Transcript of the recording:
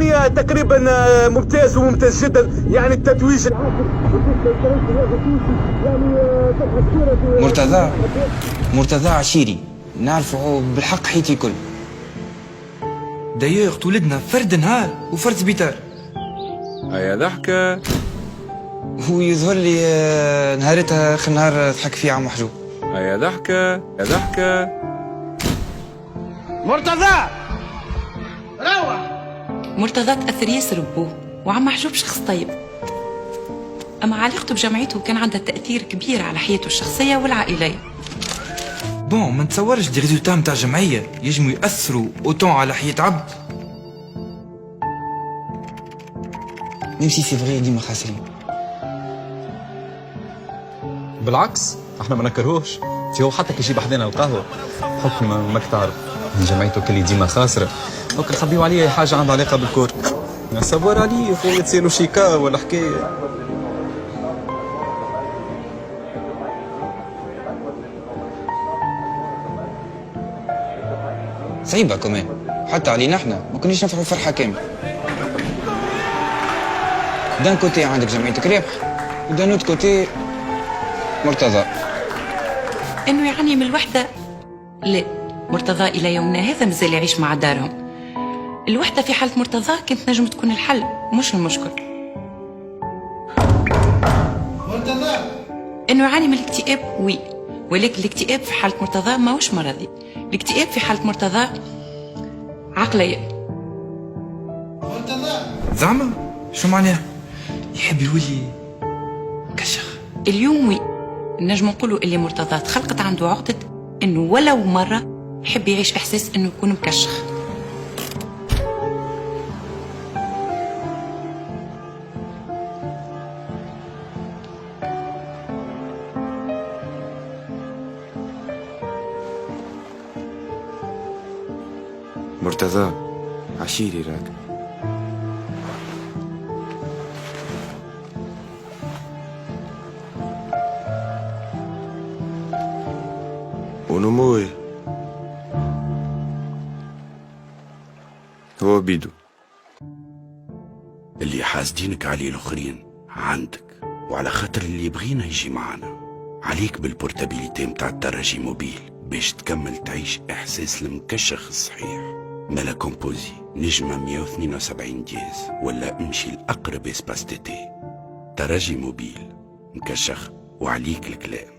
يعني تقريبا ممتاز وممتاز جدا. يعني التتويج العاصر مرتضى عشيري نعرفه بالحق حياتي كل. دايوغ تولدنا فرد نهار وفرد سبيطار. هيا ضحكة. هو يظهر لي نهارتها آخر نهار ضحك فيه عم محجوب. هيا ضحكة يا ضحكة. مرتضى روح. مرتضى تأثر ياسر بوه، وعم محجوب شخص طيب، أما علاقته بجمعيته كان عندها تأثير كبير على حياته الشخصية والعائلية. بون ما نتصورش دي ريزولتا متاع جمعية يجموا يأثروا اوتون على حياة عبد. ميم سي سي فغي ديما خاسرين. بالعكس احنا ما نكرهوش، هو حتى كي يجيب حدنا القهوه حكم ماك تعرف جمعيته كلي ديما خاسره، دونك نخبيو عليه اي حاجه عندها علاقه بالكور. نصور عليه خويا تصيروا شيكا ولا حكايه. صعيبة كمان حتى علينا احنا ما كناش نفرحوا فرحة كاملة. دان كوتي عندك جمعيتك رابح، ودان اوت كوتي مرتضى. إنه يعاني من الوحدة؟ لا، مرتضى إلى يومنا هذا مازال يعيش مع دارهم. الوحدة في حالة مرتضى كانت نجم تكون الحل مش المشكل. مرتضى إنه يعاني من الاكتئاب وي، ولكن الاكتئاب في حالة مرتضى ماهوش مرضي. الاكتئاب في حالة مرتضى عقلية. مرتضى زعما شو معناها؟ يحب يولي كشخ. اليوم وي، نجم نقولوا اللي مرتضى تخلقت عنده عقدة إنه ولو مرة يحب يعيش إحساس إنه يكون مكشخ. مرتضى عشيري راك. ونموي هو بيدو اللي حاسدينك عليه الاخرين عندك، وعلى خاطر اللي يبغينا يجي معنا عليك بالبورتابيليتي متاع الترجي موبيل باش تكمل تعيش احساس المكشخ الصحيح. مالا كومبوزي نجمة 172 دياز، ولا امشي لأقرب اسباس تي. ترجي موبيل مكشخ وعليك الكلام.